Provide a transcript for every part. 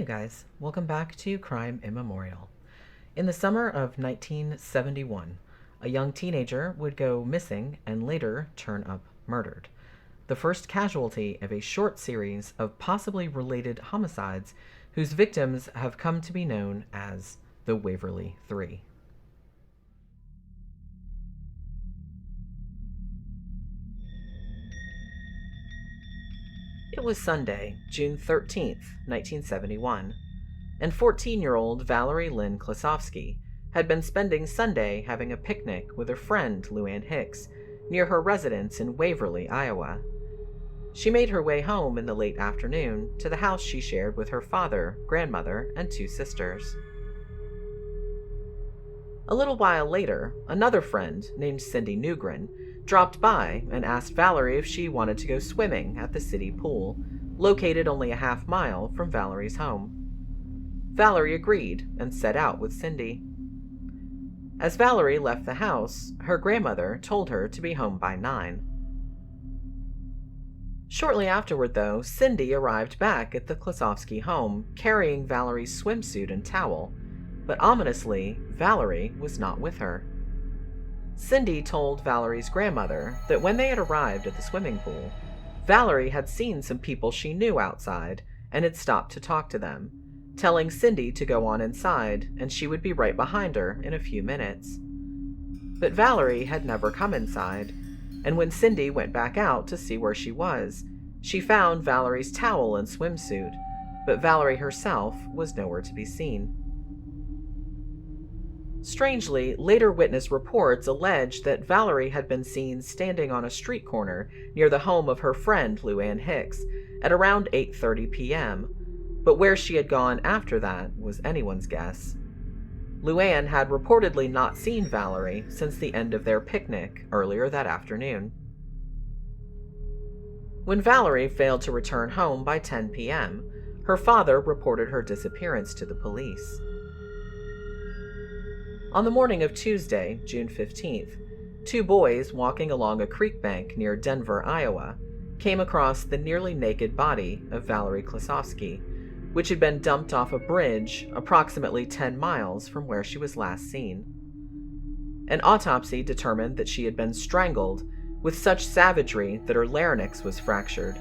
you guys, welcome back to Crime Immemorial. In the summer of 1971, a young teenager would go missing and later turn up murdered. The first casualty of a short series of possibly related homicides whose victims have come to be known as the Waverly Three. It was Sunday, June 13th, 1971, and 14-year-old Valerie Lynn Klossowsky had been spending Sunday having a picnic with her friend Luann Hicks near her residence in Waverly, Iowa. She made her way home in the late afternoon to the house she shared with her father, grandmother, and two sisters. A little while later, another friend named Cindy Newgren dropped by and asked Valerie if she wanted to go swimming at the city pool, located only a half-mile from Valerie's home. Valerie agreed and set out with Cindy. As Valerie left the house, her grandmother told her to be home by 9. Shortly afterward, though, Cindy arrived back at the Klossowsky home, carrying Valerie's swimsuit and towel, but ominously, Valerie was not with her. Cindy told Valerie's grandmother that when they had arrived at the swimming pool, Valerie had seen some people she knew outside and had stopped to talk to them, telling Cindy to go on inside and she would be right behind her in a few minutes. But Valerie had never come inside, and when Cindy went back out to see where she was, she found Valerie's towel and swimsuit, but Valerie herself was nowhere to be seen. Strangely, later witness reports alleged that Valerie had been seen standing on a street corner near the home of her friend Luann Hicks at around 8:30 p.m., but where she had gone after that was anyone's guess. Luann had reportedly not seen Valerie since the end of their picnic earlier that afternoon. When Valerie failed to return home by 10 p.m., her father reported her disappearance to the police. On the morning of Tuesday, June 15th, two boys walking along a creek bank near Denver, Iowa, came across the nearly naked body of Valerie Klossowsky, which had been dumped off a bridge approximately 10 miles from where she was last seen. An autopsy determined that she had been strangled with such savagery that her larynx was fractured.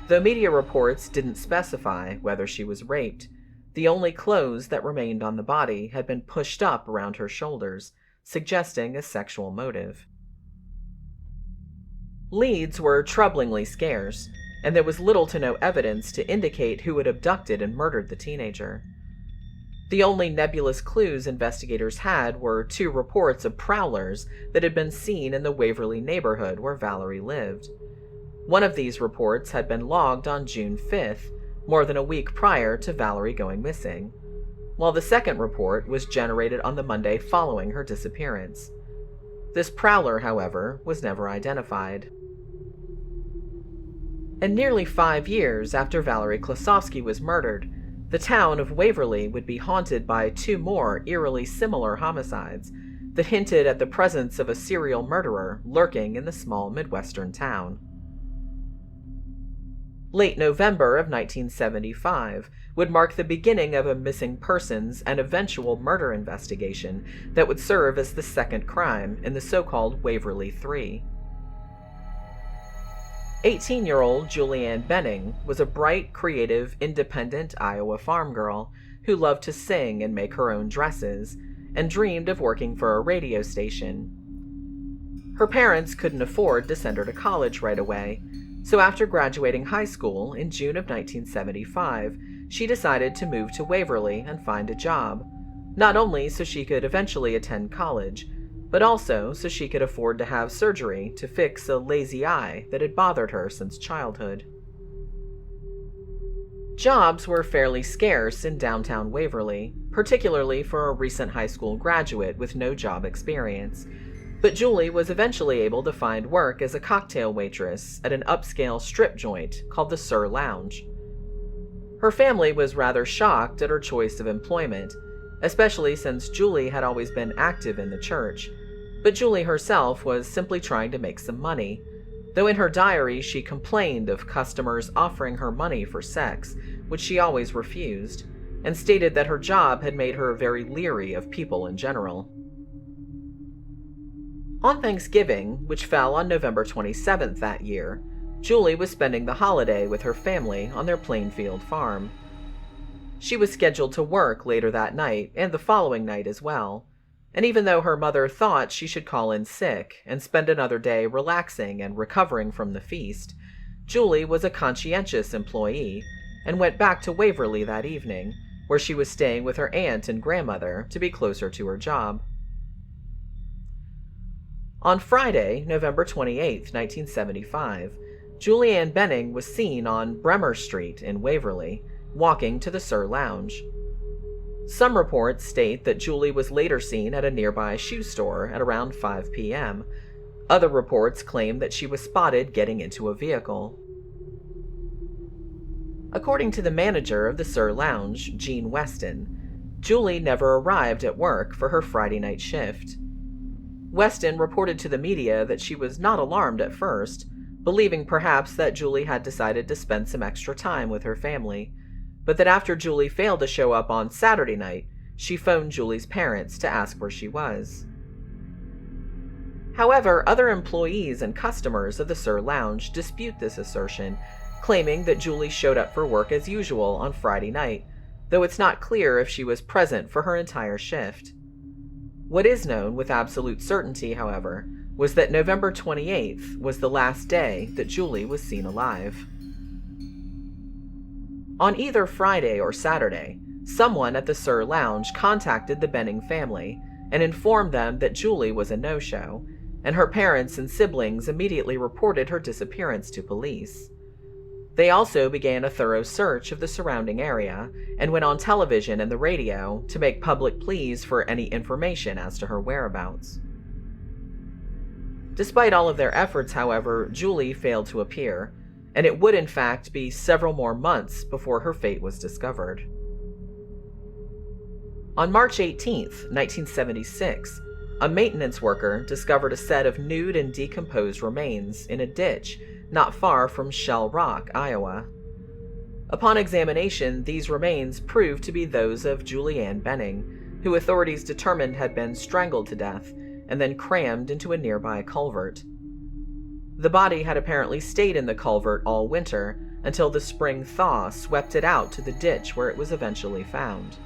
Though media reports didn't specify whether she was raped, the only clothes that remained on the body had been pushed up around her shoulders, suggesting a sexual motive. Leads were troublingly scarce, and there was little to no evidence to indicate who had abducted and murdered the teenager. The only nebulous clues investigators had were 2 reports of prowlers that had been seen in the Waverly neighborhood where Valerie lived. One of these reports had been logged on June 5th, more than a week prior to Valerie going missing, while the second report was generated on the Monday following her disappearance. This prowler, however, was never identified. And nearly 5 years after Valerie Klossowsky was murdered, the town of Waverly would be haunted by 2 more eerily similar homicides that hinted at the presence of a serial murderer lurking in the small Midwestern town. Late November of 1975 would mark the beginning of a missing persons and eventual murder investigation that would serve as the second crime in the so-called Waverly Three. 18-year-old Julianne Benning was a bright, creative, independent Iowa farm girl who loved to sing and make her own dresses, and dreamed of working for a radio station. Her parents couldn't afford to send her to college right away, so after graduating high school in June of 1975, she decided to move to Waverly and find a job, not only so she could eventually attend college, but also so she could afford to have surgery to fix a lazy eye that had bothered her since childhood. Jobs were fairly scarce in downtown Waverly, particularly for a recent high school graduate with no job experience, but Julie was eventually able to find work as a cocktail waitress at an upscale strip joint called the Sur Lounge. Her family was rather shocked at her choice of employment, especially since Julie had always been active in the church, but Julie herself was simply trying to make some money, though in her diary she complained of customers offering her money for sex, which she always refused, and stated that her job had made her very leery of people in general. On Thanksgiving, which fell on November 27th that year, Julie was spending the holiday with her family on their Plainfield farm. She was scheduled to work later that night and the following night as well, and even though her mother thought she should call in sick and spend another day relaxing and recovering from the feast, Julie was a conscientious employee and went back to Waverly that evening, where she was staying with her aunt and grandmother to be closer to her job. On Friday, November 28, 1975, Julie Ann Benning was seen on Bremer Street in Waverly, walking to the Sur Lounge. Some reports state that Julie was later seen at a nearby shoe store at around 5 p.m. Other reports claim that she was spotted getting into a vehicle. According to the manager of the Sur Lounge, Jean Weston, Julie never arrived at work for her Friday night shift. Weston reported to the media that she was not alarmed at first, believing perhaps that Julie had decided to spend some extra time with her family, but that after Julie failed to show up on Saturday night, she phoned Julie's parents to ask where she was. However, other employees and customers of the Sur Lounge dispute this assertion, claiming that Julie showed up for work as usual on Friday night, though it's not clear if she was present for her entire shift. What is known with absolute certainty, however, was that November 28th was the last day that Julie was seen alive. On either Friday or Saturday, someone at the Sur Lounge contacted the Benning family and informed them that Julie was a no-show, and her parents and siblings immediately reported her disappearance to police. They also began a thorough search of the surrounding area and went on television and the radio to make public pleas for any information as to her whereabouts. Despite all of their efforts, however, Julie failed to appear, and it would in fact be several more months before her fate was discovered. On March 18, 1976, a maintenance worker discovered a set of nude and decomposed remains in a ditch not far from Shell Rock, Iowa. Upon examination, these remains proved to be those of Julie Ann Benning, who authorities determined had been strangled to death and then crammed into a nearby culvert. The body had apparently stayed in the culvert all winter until the spring thaw swept it out to the ditch where it was eventually found.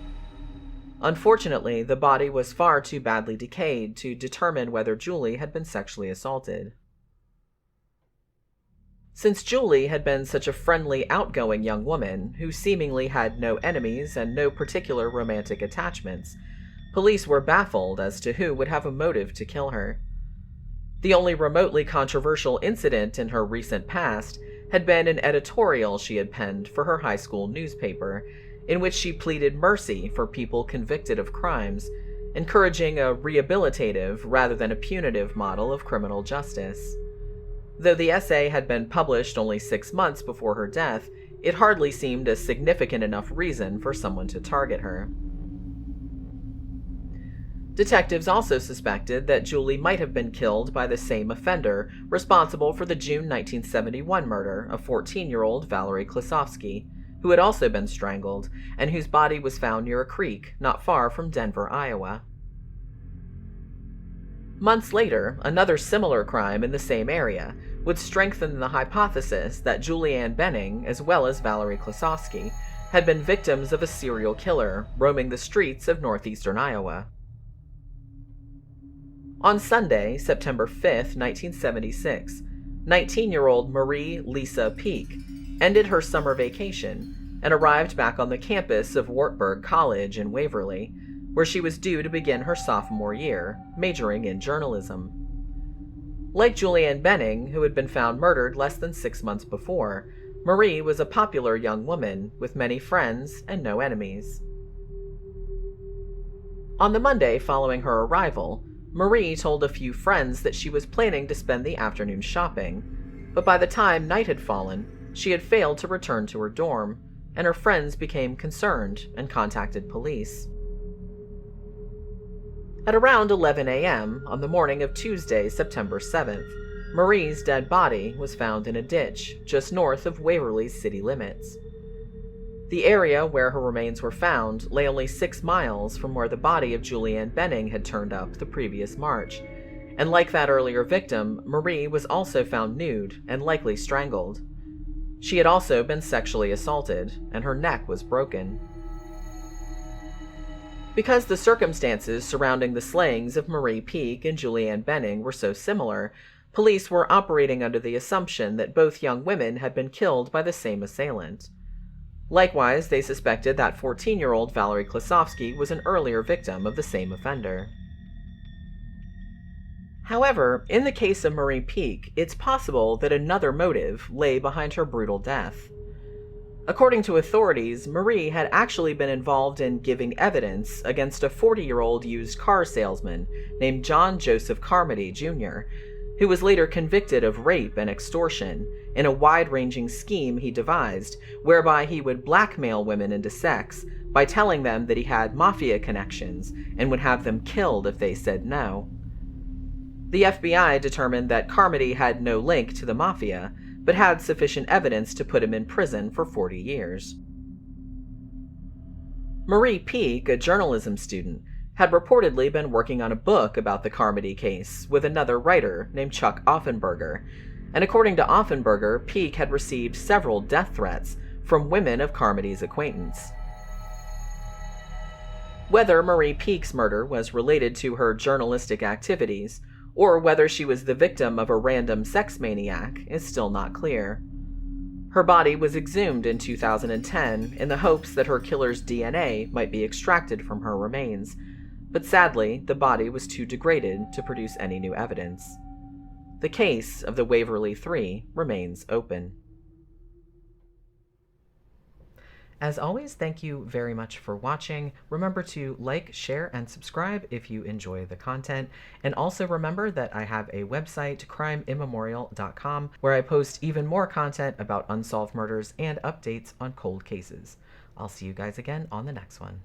Unfortunately, the body was far too badly decayed to determine whether Julie had been sexually assaulted. Since Julie had been such a friendly, outgoing young woman who seemingly had no enemies and no particular romantic attachments, police were baffled as to who would have a motive to kill her. The only remotely controversial incident in her recent past had been an editorial she had penned for her high school newspaper, in which she pleaded mercy for people convicted of crimes, encouraging a rehabilitative rather than a punitive model of criminal justice. Though the essay had been published only 6 months before her death, it hardly seemed a significant enough reason for someone to target her. Detectives also suspected that Julie might have been killed by the same offender responsible for the June 1971 murder of 14-year-old Valerie Klossowsky, who had also been strangled, and whose body was found near a creek not far from Denver, Iowa. Months later, another similar crime in the same area would strengthen the hypothesis that Julie Ann Benning, as well as Valerie Klossowsky, had been victims of a serial killer roaming the streets of northeastern Iowa. On Sunday, September 5, 1976, 19-year-old Marie Lisa Peak ended her summer vacation and arrived back on the campus of Wartburg College in Waverly, where she was due to begin her sophomore year, majoring in journalism. Like Julie Ann Benning, who had been found murdered less than 6 months before, Marie was a popular young woman with many friends and no enemies. On the Monday following her arrival, Marie told a few friends that she was planning to spend the afternoon shopping, but by the time night had fallen, she had failed to return to her dorm, and her friends became concerned and contacted police. At around 11 a.m. on the morning of Tuesday, September 7th, Marie's dead body was found in a ditch just north of Waverly's city limits. The area where her remains were found lay only 6 miles from where the body of Julianne Benning had turned up the previous March. And like that earlier victim, Marie was also found nude and likely strangled. She had also been sexually assaulted, and her neck was broken. Because the circumstances surrounding the slayings of Marie Peake and Julianne Benning were so similar, police were operating under the assumption that both young women had been killed by the same assailant. Likewise, they suspected that 14-year-old Valerie Klossowsky was an earlier victim of the same offender. However, in the case of Marie Peake, it's possible that another motive lay behind her brutal death. According to authorities, Marie had actually been involved in giving evidence against a 40-year-old used car salesman named John Joseph Carmody, Jr., who was later convicted of rape and extortion in a wide-ranging scheme he devised whereby he would blackmail women into sex by telling them that he had mafia connections and would have them killed if they said no. The FBI determined that Carmody had no link to the mafia, but had sufficient evidence to put him in prison for 40 years. Marie Peake, a journalism student, had reportedly been working on a book about the Carmody case with another writer named Chuck Offenberger, and according to Offenberger, Peake had received several death threats from women of Carmody's acquaintance. Whether Marie Peake's murder was related to her journalistic activities, or whether she was the victim of a random sex maniac, is still not clear. Her body was exhumed in 2010 in the hopes that her killer's DNA might be extracted from her remains, but sadly, the body was too degraded to produce any new evidence. The case of the Waverly Three remains open. As always, thank you very much for watching. Remember to like, share, and subscribe if you enjoy the content. And also remember that I have a website, crimeimmemorial.com, where I post even more content about unsolved murders and updates on cold cases. I'll see you guys again on the next one.